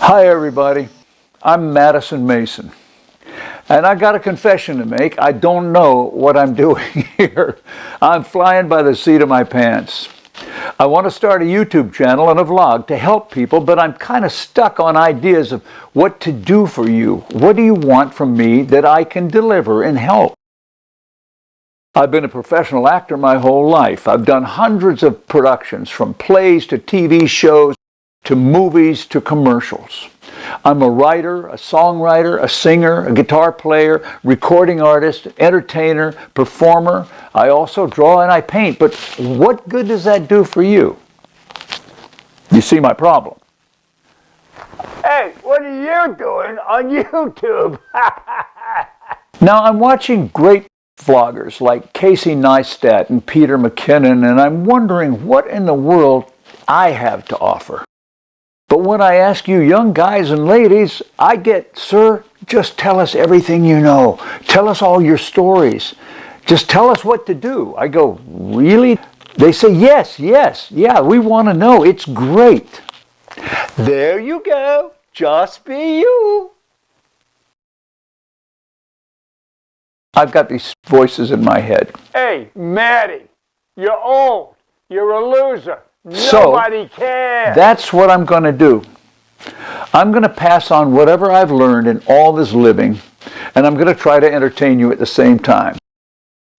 Hi everybody, I'm Madison Mason, and I got a confession to make. I don't know what I'm doing here. I'm flying by the seat of my pants. I want to start a YouTube channel and a vlog to help people, but I'm kind of stuck on ideas of what to do for you. What do you want from me that I can deliver and help? I've been a professional actor my whole life. I've done hundreds of productions, from plays to TV shows, to movies, to commercials. I'm a writer, a songwriter, a singer, a guitar player, recording artist, entertainer, performer. I also draw and I paint, but what good does that do for you? You see my problem. Hey, what are you doing on YouTube? Now, I'm watching great vloggers like Casey Neistat and Peter McKinnon, and I'm wondering what in the world I have to offer. But when I ask you young guys and ladies, I get, "Sir, just tell us everything you know. Tell us all your stories. Just tell us what to do." I go, "Really?" They say, yes, yeah, we want to know. It's great. There you go. Just be you. I've got these voices in my head. Hey, Maddie, you're old. You're a loser. Nobody cares. That's what I'm going to do. I'm going to pass on whatever I've learned in all this living, and I'm going to try to entertain you at the same time.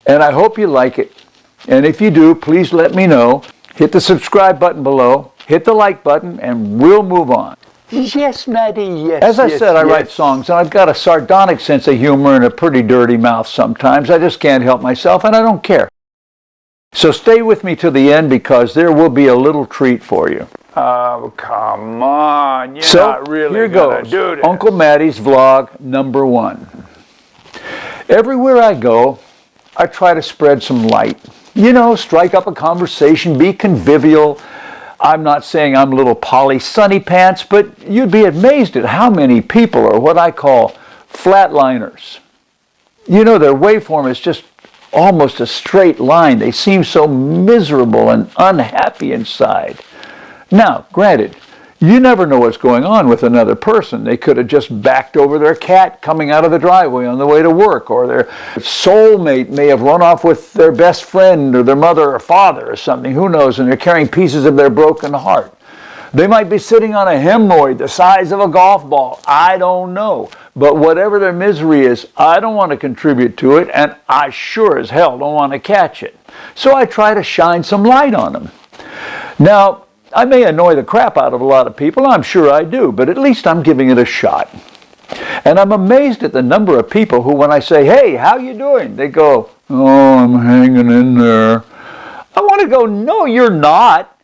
And I hope you like it. And if you do, please let me know. Hit the subscribe button below, hit the like button, and we'll move on. Yes, Maddie, yes. As I said, I write songs, and I've got a sardonic sense of humor and a pretty dirty mouth sometimes. I just can't help myself, and I don't care. So stay with me to the end, because there will be a little treat for you. Oh, come on. You're not really here gonna goes. do this. Uncle Matty's vlog number 1. Everywhere I go, I try to spread some light. You know, strike up a conversation, be convivial. I'm not saying I'm little Polly Sunny Pants, but you'd be amazed at how many people are what I call flatliners. You know, their waveform is just almost a straight line. They seem so miserable and unhappy inside. Now, granted, you never know what's going on with another person. They could have just backed over their cat coming out of the driveway on the way to work, or their soulmate may have run off with their best friend or their mother or father or something, who knows, and they're carrying pieces of their broken heart. They might be sitting on a hemorrhoid the size of a golf ball. I don't know. But whatever their misery is, I don't want to contribute to it, and I sure as hell don't want to catch it. So I try to shine some light on them. Now, I may annoy the crap out of a lot of people, I'm sure I do, but at least I'm giving it a shot. And I'm amazed at the number of people who, when I say, "Hey, how you doing?" they go, "Oh, I'm hanging in there." I want to go, "No, you're not.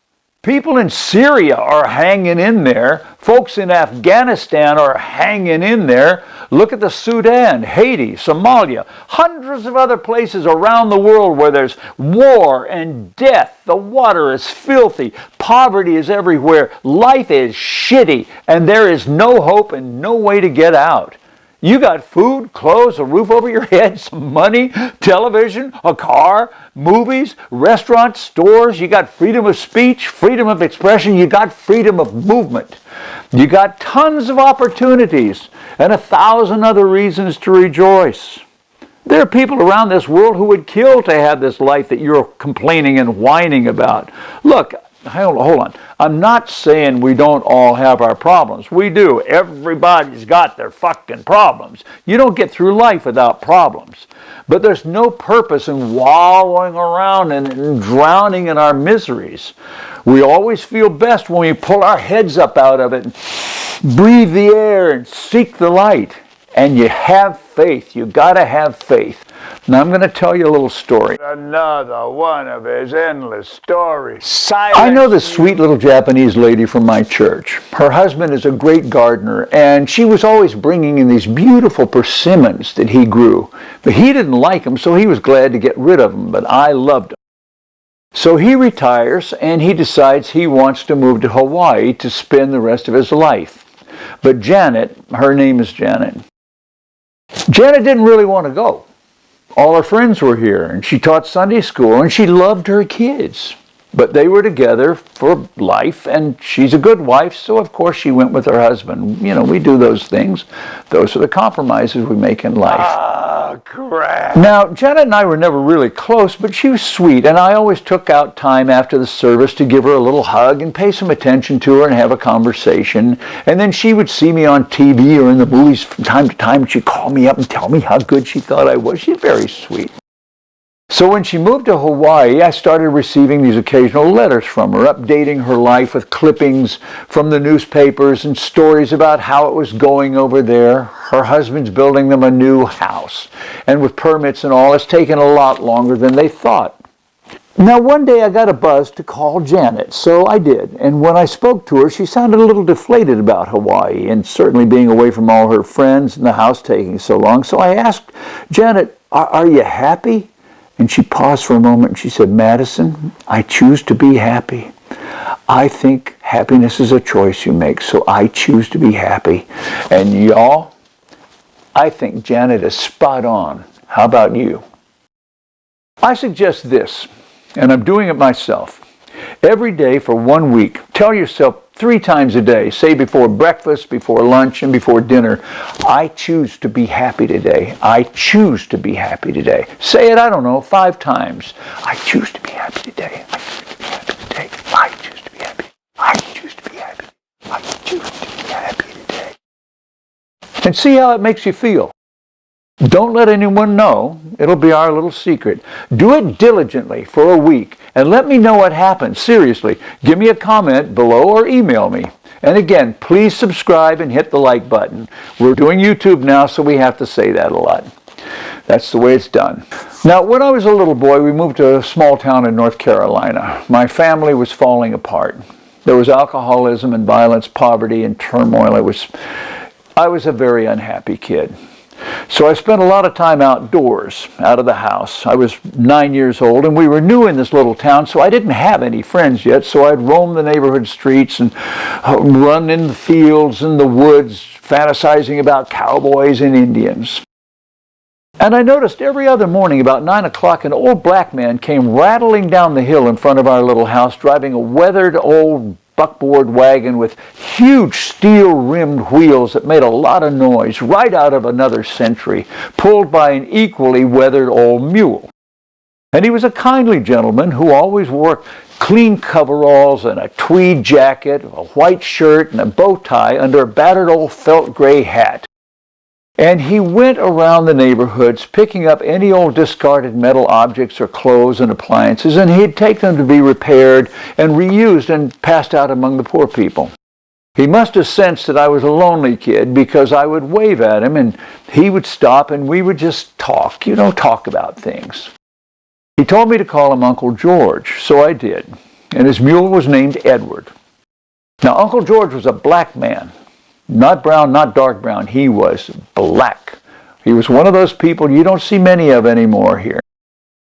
People in Syria are hanging in there. Folks in Afghanistan are hanging in there. Look at the Sudan, Haiti, Somalia, hundreds of other places around the world where there's war and death. The water is filthy. Poverty is everywhere. Life is shitty, and there is no hope and no way to get out. You got food, clothes, a roof over your head, some money, television, a car, movies, restaurants, stores. You got freedom of speech, freedom of expression. You got freedom of movement. You got tons of opportunities and 1,000 other reasons to rejoice. There are people around this world who would kill to have this life that you're complaining and whining about. Look, hold on. I'm not saying we don't all have our problems. We do. Everybody's got their fucking problems. You don't get through life without problems. But there's no purpose in wallowing around and drowning in our miseries. We always feel best when we pull our heads up out of it and breathe the air and seek the light. And you have faith. You got to have faith. Now I'm going to tell you a little story. Another one of his endless stories. Silence. I know this sweet little Japanese lady from my church. Her husband is a great gardener, and she was always bringing in these beautiful persimmons that he grew. But he didn't like them, so he was glad to get rid of them, but I loved them. So he retires, and he decides he wants to move to Hawaii to spend the rest of his life. But Janet, her name is Janet, Janet didn't really want to go. All her friends were here, and she taught Sunday school, and she loved her kids. But they were together for life, and she's a good wife, so of course she went with her husband. You know, we do those things. Those are the compromises we make in life. Oh, crap. Now, Janet and I were never really close, but she was sweet, and I always took out time after the service to give her a little hug and pay some attention to her and have a conversation. And then she would see me on TV or in the movies from time to time, and she'd call me up and tell me how good she thought I was. She's very sweet. So when she moved to Hawaii, I started receiving these occasional letters from her, updating her life with clippings from the newspapers and stories about how it was going over there. Her husband's building them a new house. And with permits and all, it's taken a lot longer than they thought. Now, one day I got a buzz to call Janet, so I did. And when I spoke to her, she sounded a little deflated about Hawaii and certainly being away from all her friends and the house taking so long. So I asked, Janet, are you happy? And she paused for a moment and she said, Madison, I choose to be happy. I think happiness is a choice you make, so I choose to be happy. And y'all, I think Janet is spot on. How about you? I suggest this, and I'm doing it myself. Every day for 1 week, tell yourself 3 times a day, say before breakfast, before lunch, and before dinner, I choose to be happy today. I choose to be happy today. Say it, I don't know, 5 times. I choose to be happy today. I choose to be happy today. I choose to be happy. I choose to be happy. I choose to be happy today. And see how it makes you feel. Don't let anyone know. It'll be our little secret. Do it diligently for a week and let me know what happens. Seriously, give me a comment below or email me. And again, please subscribe and hit the like button. We're doing YouTube now, so we have to say that a lot. That's the way it's done. Now, when I was a little boy, we moved to a small town in North Carolina. My family was falling apart. There was alcoholism and violence, poverty and turmoil. I was a very unhappy kid. So I spent a lot of time outdoors, out of the house. I was 9 years old, and we were new in this little town, so I didn't have any friends yet, so I'd roam the neighborhood streets and run in the fields and the woods, fantasizing about cowboys and Indians. And I noticed every other morning about 9 o'clock, an old black man came rattling down the hill in front of our little house, driving a weathered old buckboard wagon with huge steel-rimmed wheels that made a lot of noise, right out of another century, pulled by an equally weathered old mule. And he was a kindly gentleman who always wore clean coveralls and a tweed jacket, a white shirt, and a bow tie under a battered old felt gray hat. And he went around the neighborhoods picking up any old discarded metal objects or clothes and appliances, and he'd take them to be repaired and reused and passed out among the poor people. He must have sensed that I was a lonely kid because I would wave at him and he would stop and we would just talk, talk about things. He told me to call him Uncle George, so I did, and his mule was named Edward. Now, Uncle George was a black man. Not brown, not dark brown. He was black. He was one of those people you don't see many of anymore here.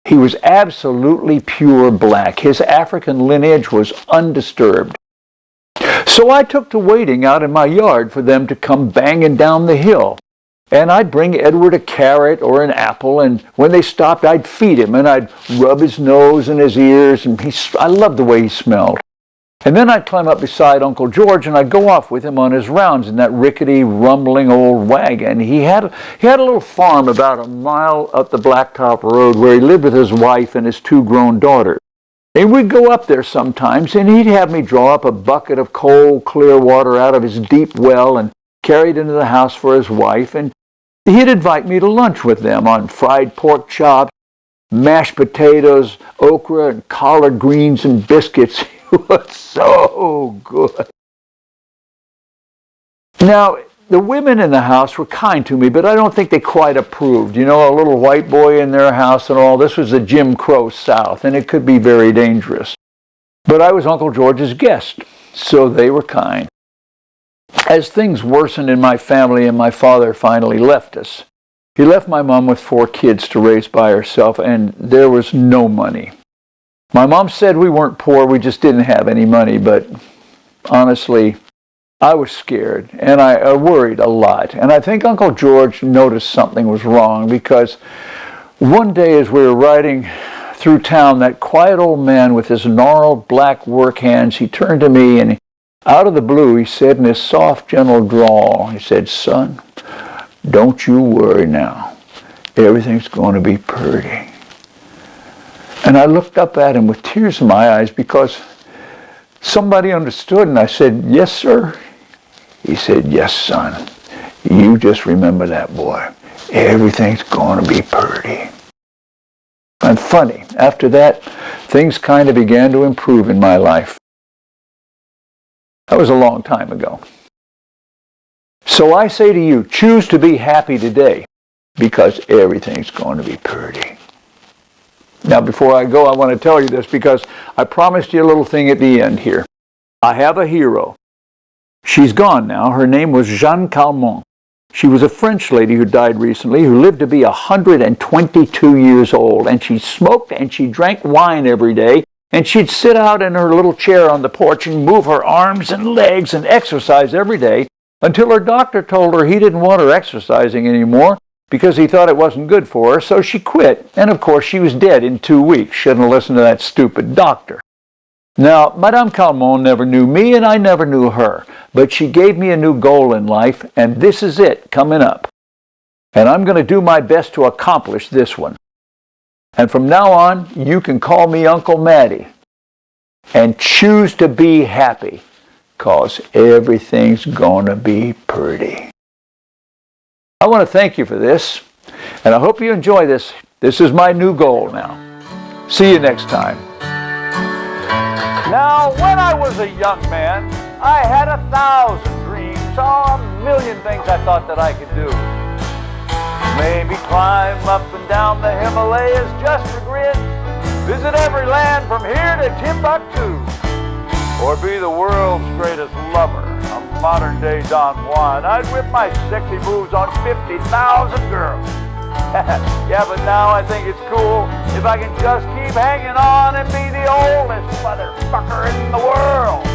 He was absolutely pure black. His African lineage was undisturbed. So I took to waiting out in my yard for them to come banging down the hill. And I'd bring Edward a carrot or an apple, and when they stopped, I'd feed him, and I'd rub his nose and his ears, and I loved the way he smelled. And then I'd climb up beside Uncle George and I'd go off with him on his rounds in that rickety, rumbling old wagon. He had a little farm about a mile up the Blacktop Road where he lived with his wife and his 2 grown daughters. And we'd go up there sometimes and he'd have me draw up a bucket of cold, clear water out of his deep well and carry it into the house for his wife. And he'd invite me to lunch with them on fried pork chops, mashed potatoes, okra, and collard greens and biscuits. It was so good. Now, the women in the house were kind to me, but I don't think they quite approved. A little white boy in their house and all. This was the Jim Crow South, and it could be very dangerous. But I was Uncle George's guest, so they were kind. As things worsened in my family and my father finally left us, he left my mom with 4 kids to raise by herself, and there was no money. My mom said we weren't poor, we just didn't have any money, but honestly, I was scared, and I worried a lot. And I think Uncle George noticed something was wrong, because one day as we were riding through town, that quiet old man with his gnarled black work hands, he turned to me and out of the blue he said in his soft, gentle drawl, he said, "Son, don't you worry now. Everything's going to be pretty." And I looked up at him with tears in my eyes because somebody understood, and I said, "Yes, sir." He said, "Yes, son. You just remember that, boy. Everything's going to be pretty." And funny, after that, things kind of began to improve in my life. That was a long time ago. So I say to you, choose to be happy today because everything's going to be pretty. Now, before I go, I want to tell you this because I promised you a little thing at the end here. I have a hero. She's gone now. Her name was Jeanne Calment. She was a French lady who died recently, who lived to be 122 years old, and she smoked and she drank wine every day, and she'd sit out in her little chair on the porch and move her arms and legs and exercise every day until her doctor told her he didn't want her exercising anymore because he thought it wasn't good for her, so she quit. And of course, she was dead in 2 weeks. Shouldn't have listened to that stupid doctor. Now, Madame Calment never knew me and I never knew her, but she gave me a new goal in life, and this is it coming up. And I'm going to do my best to accomplish this one. And from now on, you can call me Uncle Matty and choose to be happy, because everything's going to be pretty. I want to thank you for this, and I hope you enjoy this. This is my new goal now. See you next time. Now, when I was a young man, I had 1,000 dreams, a million things I thought that I could do. Maybe climb up and down the Himalayas just for grit, visit every land from here to Timbuktu, or be the world's greatest lover, a modern-day Don Juan. I'd whip my sexy moves on 50,000 girls. Yeah, but now I think it's cool if I can just keep hanging on and be the oldest motherfucker in the world.